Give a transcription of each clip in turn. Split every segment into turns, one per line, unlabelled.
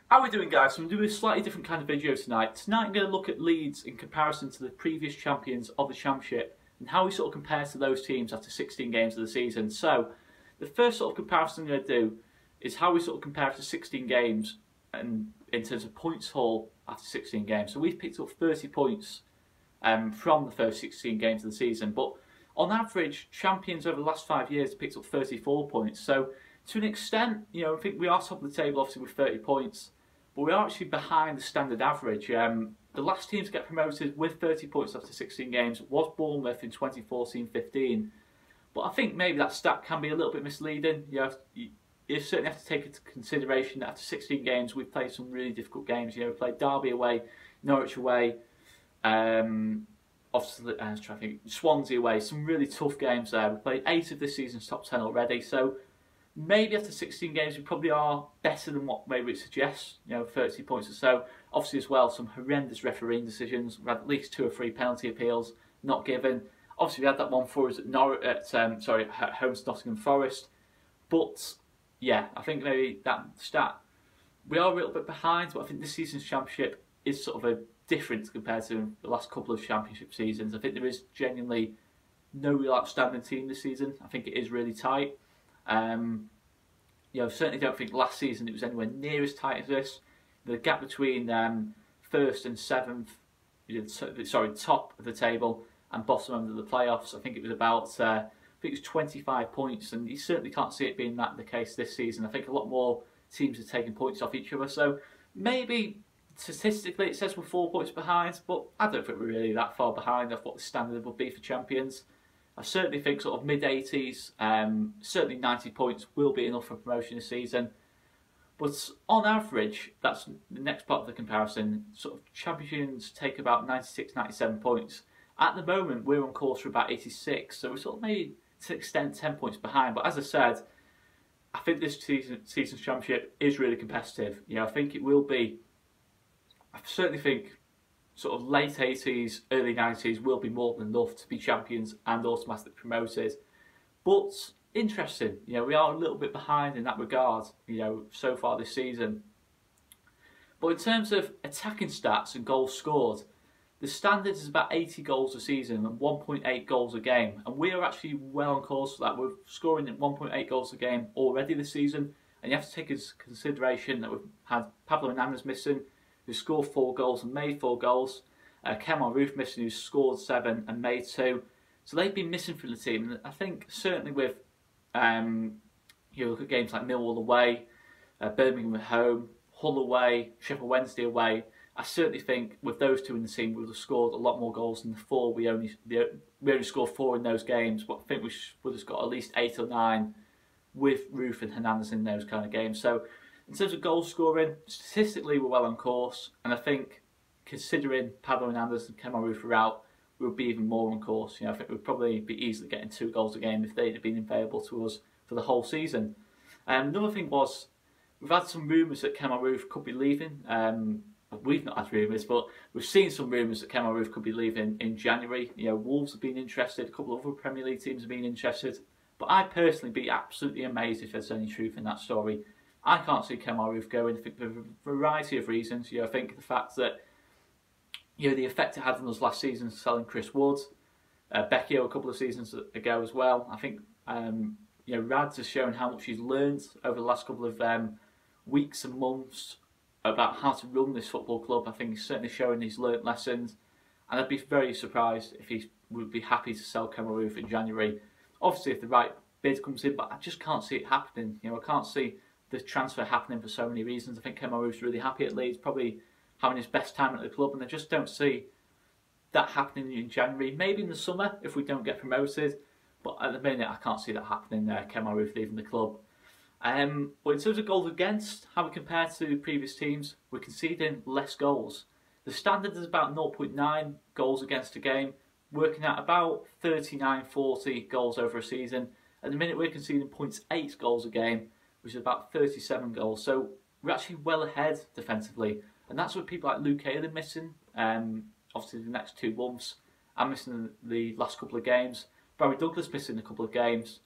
How are we doing, guys? So I'm doing a slightly different kind of video tonight. Tonight I'm going to look at Leeds in comparison to the previous champions of the Championship and how we sort of compare to those teams after 16 games of the season. So the first sort of comparison I'm going to do is how we sort of compare after 16 games and in terms of points haul after 16 games. So we've picked up 30 points from the first 16 games of the season, but on average, champions over the last 5 years have picked up 34 points. So to an extent, you know, I think we are top of the table obviously with 30 points. But we are actually behind the standard average. The last team to get promoted with 30 points after 16 games was Bournemouth in 2014-15. But I think maybe that stat can be a little bit misleading. You certainly have to take into consideration that after 16 games we've played some really difficult games. You know, we played Derby away, Norwich away, obviously Swansea away. Some really tough games there. We played 8 of this season's top 10 already. So maybe after 16 games we probably are better than what maybe it suggests, you know, 30 points or so. Obviously as well, some horrendous refereeing decisions. We had at least 2 or 3 penalty appeals not given. Obviously we had that one for us at home to Nottingham Forest. But yeah, I think maybe that stat, we are a little bit behind, but I think this season's Championship is sort of a difference compared to the last couple of Championship seasons. I think there is genuinely no real outstanding team this season. I think it is really tight. You know, certainly don't think last season it was anywhere near as tight as this. The gap between first and seventh, top of the table and bottom end of the playoffs, I think it was about, I think it was 25 points, and you certainly can't see it being that the case this season. I think a lot more teams are taking points off each other, so maybe statistically it says we're 4 points behind, but I don't think we're really that far behind of what the standard would be for champions. I certainly think sort of mid-80s, certainly 90 points will be enough for promotion this season. But on average, that's the next part of the comparison, sort of champions take about 96, 97 points. At the moment, we're on course for about 86, so we're sort of maybe to an extent 10 points behind. But as I said, I think this season's Championship is really competitive. You know, I think it will be, I certainly think sort of late 80s, early 90s will be more than enough to be champions and automatically promoted. But interesting, you know, we are a little bit behind in that regard, you know, so far this season. But in terms of attacking stats and goals scored, the standard is about 80 goals a season and 1.8 goals a game. And we are actually well on course for that. We're scoring at 1.8 goals a game already this season. And you have to take into consideration that we've had Pablo Hernandez missing, who scored 4 goals and made 4 goals. Conor missing, who scored 7 and made 2. So they've been missing from the team. And I think certainly with, you look at games like Millwall away, Birmingham at home, Hull away, Sheffield Wednesday away, I certainly think with those 2 in the team we would have scored a lot more goals than the 4. We only scored 4 in those games, but I think we would have got at least 8 or 9 with Roof and Hernandez in those kind of games. So in terms of goal scoring, statistically we're well on course, and I think considering Pablo Hernandez and Conor are out, we'll be even more on course. You know, I think we'd probably be easily getting 2 goals a game if they'd have been available to us for the whole season. Another thing was, we've had some rumours that Conor could be leaving. We've not had rumours, but we've seen some rumours that Conor could be leaving in January. You know, Wolves have been interested, a couple of other Premier League teams have been interested, but I'd personally be absolutely amazed if there's any truth in that story. I can't see Conor going. I think for a variety of reasons. You know, I think the fact that, you know, the effect it had on us last season selling Chris Wood, Becchio a couple of seasons ago as well. I think you know, Rads has shown how much he's learned over the last couple of weeks and months about how to run this football club. I think he's certainly showing he's learnt lessons, and I'd be very surprised if he would be happy to sell Conor in January. Obviously, if the right bid comes in, but I just can't see it happening. You know, I can't see the transfer happening for so many reasons. I think Conor really happy at Leeds, probably having his best time at the club, and I just don't see that happening in January. Maybe in the summer if we don't get promoted, but at the minute I can't see that happening there. Conor leaving the club. But in terms of goals against, how we compare to previous teams, we're conceding less goals. The standard is about 0.9 goals against a game, working out about 39-40 goals over a season. At the minute we're conceding 0.8 goals a game, which is about 37 goals. So we're actually well ahead defensively. And that's what people like Luke Ayling missing, obviously the next 2 months. I'm missing the last couple of games. Barry Douglas missing a couple of games.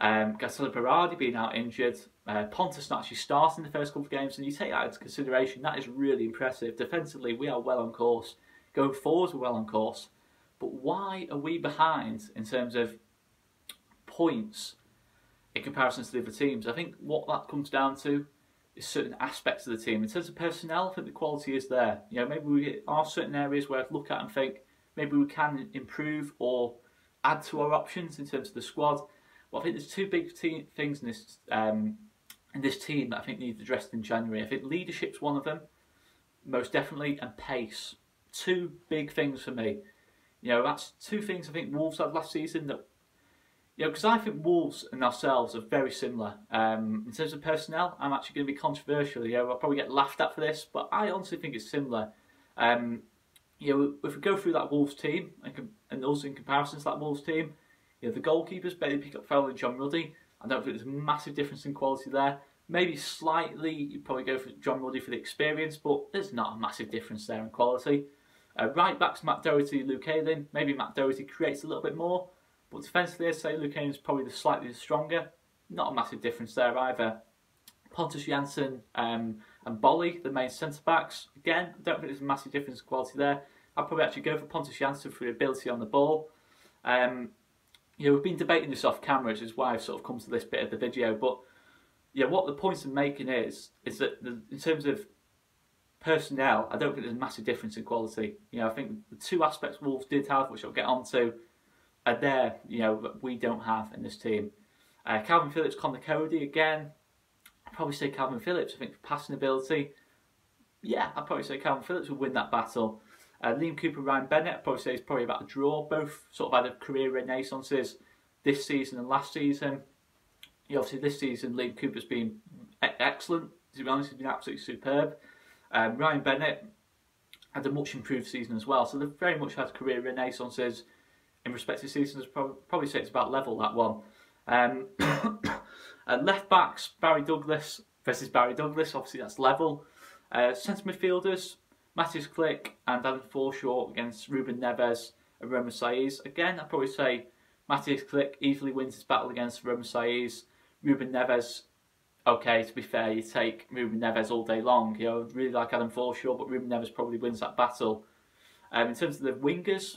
Gattuso Berardi being out injured, Pontus not actually starting the first couple of games, and you take that into consideration, that is really impressive. Defensively, we are well on course. Going forwards, we're well on course. But why are we behind in terms of points in comparison to the other teams? I think what that comes down to is certain aspects of the team. In terms of personnel, I think the quality is there. You know, maybe are certain areas where I'd look at and think maybe we can improve or add to our options in terms of the squad. But I think there's two big things in this team that I think need addressed in January. I think leadership's one of them, most definitely, and pace. Two big things for me. You know, that's two things I think Wolves had last season that, you know, because I think Wolves and ourselves are very similar. In terms of personnel, I'm actually going to be controversial. You know, I'll probably get laughed at for this, but I honestly think it's similar. You know, if we go through that Wolves team and also in comparison to that Wolves team, you know, the goalkeepers, Bailey Pickett-Fowler and John Ruddy, I don't think there's a massive difference in quality there. Maybe slightly, you'd probably go for John Ruddy for the experience, but there's not a massive difference there in quality. Right backs, Matt Doherty, Luke Ayling. Maybe Matt Doherty creates a little bit more, but defensively, I'd say Luke Ayling is probably slightly stronger. Not a massive difference there either. Pontus Jansson and Bolly, the main centre-backs. Again, I don't think there's a massive difference in quality there. I'd probably actually go for Pontus Jansson for the ability on the ball. You know, we've been debating this off camera, which is why I've sort of come to this bit of the video. But yeah, what the point I'm making is that in terms of personnel, I don't think there's a massive difference in quality. You know, I think the two aspects Wolves did have, which I'll get onto, are there, you know, that we don't have in this team. Calvin Phillips, Conor Cody, again, I'd probably say Calvin Phillips. I think for passing ability, yeah, I'd probably say Calvin Phillips would win that battle. Liam Cooper, Ryan Bennett, I'd probably say it's probably about a draw. Both sort of had career renaissances this season and last season. You know, obviously this season Liam Cooper's been excellent. To be honest, he's been absolutely superb. Ryan Bennett had a much improved season as well, so they've very much had career renaissances in respective seasons. Probably say it's about level, that one. Left backs, Barry Douglas versus Barry Douglas, obviously that's level. Centre midfielders, Matthias Klick and Adam Forshaw against Ruben Neves and Roman Saiz. Again, I'd probably say Matthias Klick easily wins his battle against Roman Saiz. Ruben Neves, okay, to be fair, you take Ruben Neves all day long. You know, really like Adam Forshaw, but Ruben Neves probably wins that battle. In terms of the wingers,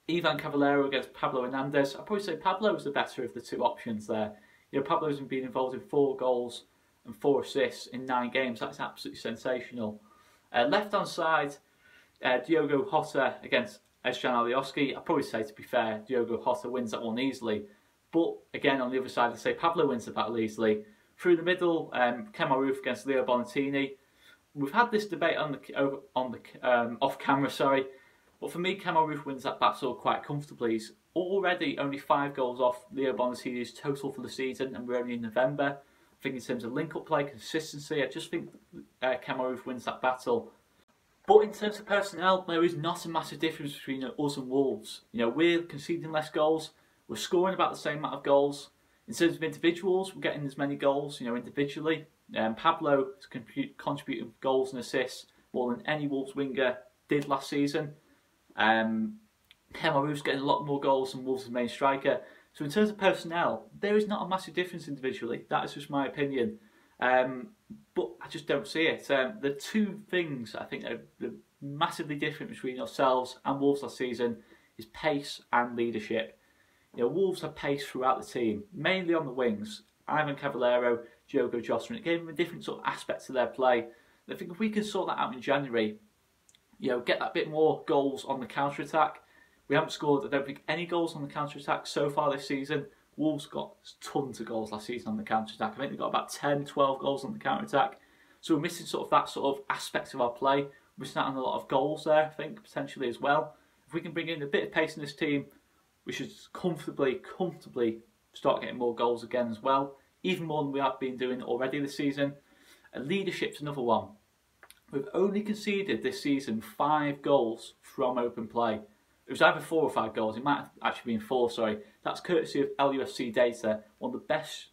Ivan Cavallero against Pablo Hernandez. I'd probably say Pablo is the better of the two options there. You know, Pablo's been involved in 4 goals and 4 assists in 9 games. That's absolutely sensational. Left hand side, Diogo Jota against Ezcan Alioski. I'd probably say, to be fair, Diogo Jota wins that one easily. But again, on the other side, I'd say Pablo wins the battle easily. Through the middle, Kemar Roofe against Leo Bonatini. We've had this debate off camera, sorry. But for me, Kemar Roofe wins that battle quite comfortably. He's already only 5 goals off Leo Bonatini's total for the season, and we're only in November. I think in terms of link-up play, consistency, I just think Kemar Roofe wins that battle. But in terms of personnel, there is not a massive difference between us and Wolves. You know, we're conceding less goals. We're scoring about the same amount of goals. In terms of individuals, we're getting as many goals, you know, individually. Pablo is contributing goals and assists more than any Wolves winger did last season. Kemar Roofe's getting a lot more goals than Wolves' main striker. So in terms of personnel, there is not a massive difference individually. That is just my opinion. But I just don't see it. The two things I think are massively different between ourselves and Wolves last season is pace and leadership. You know, Wolves have pace throughout the team, mainly on the wings. Ivan Cavallero, Diogo Jota, and it gave them a different sort of aspect to their play. I think if we can sort that out in January, you know, get that bit more goals on the counter-attack. We haven't scored, I don't think, any goals on the counter-attack so far this season. Wolves got tons of goals last season on the counter-attack. I think they got about 10, 12 goals on the counter-attack. So we're missing sort of that sort of aspect of our play. We're missing out on a lot of goals there, I think, potentially as well. If we can bring in a bit of pace in this team, we should comfortably start getting more goals again as well. Even more than we have been doing already this season. And leadership's another one. We've only conceded this season 5 goals from open play. It was either 4 or 5 goals. It might have actually been 4, sorry. That's courtesy of LUFC data. One of the best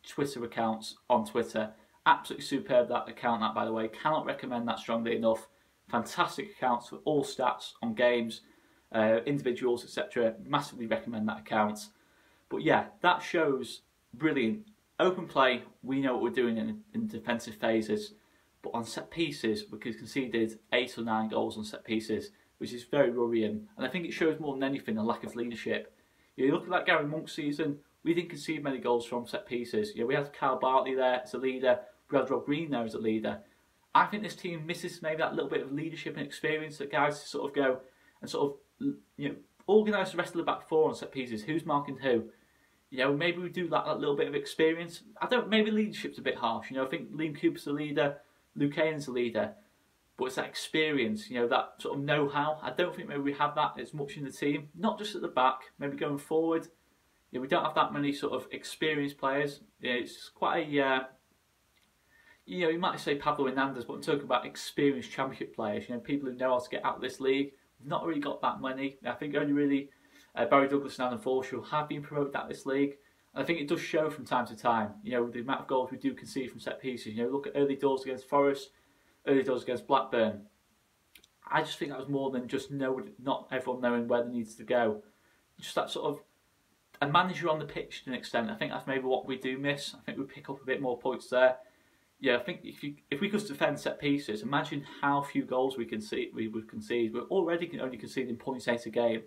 Twitter accounts on Twitter. Absolutely superb, that account, that, by the way. Cannot recommend that strongly enough. Fantastic accounts for all stats on games, individuals, etc. Massively recommend that account. But yeah, that shows brilliant. Open play, we know what we're doing in defensive phases. But on set pieces, we conceded 8 or 9 goals on set pieces, which is very worrying. And I think it shows more than anything a lack of leadership. You look at that Gary Monk season, we didn't concede many goals from set pieces. We had Kyle Bartley there as a leader, we had Rob Green there as a leader. I think this team misses maybe that little bit of leadership and experience that guys sort of go and sort of organise the rest of the back four on set pieces. Who's marking who? Maybe we do that little bit of experience. Maybe leadership's a bit harsh. I think Liam Cooper's the leader, Luke Hayen's the leader, but it's that experience, that sort of know-how. I don't think maybe we have that as much in the team. Not just at the back, maybe going forward. We don't have that many sort of experienced players. It's quite a, you might say Pablo Hernandez, but I'm talking about experienced championship players. People who know how to get out of this league. We've not really got that many. I think only really Barry Douglas and Adam Forshaw have been promoted out of this league. And I think it does show from time to time. The amount of goals we do concede from set pieces. Look at early doors against Forest, early doors against Blackburn. I just think that was more than just not everyone knowing where they needs to go. Just that sort of a manager on the pitch to an extent. I think that's maybe what we do miss. I think we pick up a bit more points there. I think if we could defend set pieces, imagine how few goals we would concede. We're already only conceding 0.8 a game.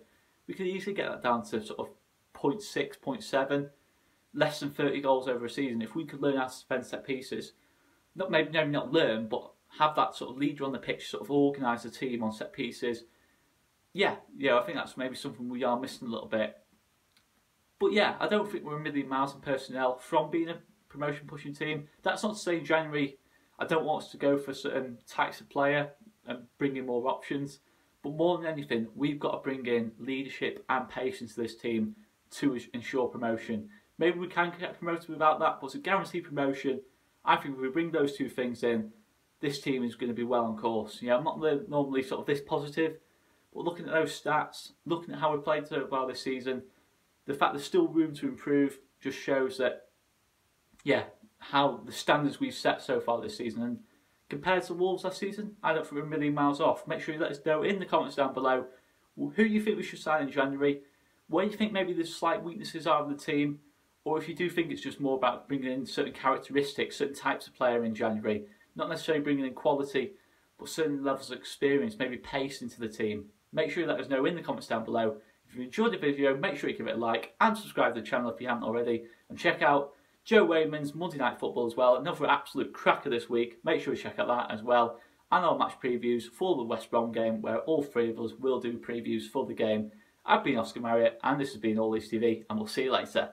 We could easily get that down to sort of 0.6, 0.7, less than 30 goals over a season. If we could learn how to defend set pieces, maybe not learn, but have that sort of leader on the pitch, sort of organise the team on set pieces. I think that's maybe something we are missing a little bit. But I don't think we're a million miles in personnel from being a promotion pushing team. That's not to say in January I don't want us to go for certain types of player and bring in more options, but more than anything we've got to bring in leadership and patience to this team to ensure promotion. Maybe we can get promoted without that, but to guarantee promotion, I think if we bring those two things in, this team is going to be well on course. I'm not normally sort of this positive, but looking at those stats, looking at how we played so well this season, the fact there's still room to improve just shows that how the standards we've set so far this season, and compared to Wolves last season, I don't think we're a million miles off. Make sure you let us know in the comments down below who you think we should sign in January, where you think maybe the slight weaknesses are of the team, or if you do think it's just more about bringing in certain characteristics, certain types of player in January, not necessarily bringing in quality, but certain levels of experience, maybe pace into the team. Make sure you let us know in the comments down below. If you enjoyed the video, make sure you give it a like and subscribe to the channel if you haven't already, and check out Joe Wainman's Monday Night Football as well. Another absolute cracker this week. Make sure you check out that as well. And our match previews for the West Brom game, where all three of us will do previews for the game. I've been Oscar Marriott, and this has been All Leeds TV, and we'll see you later.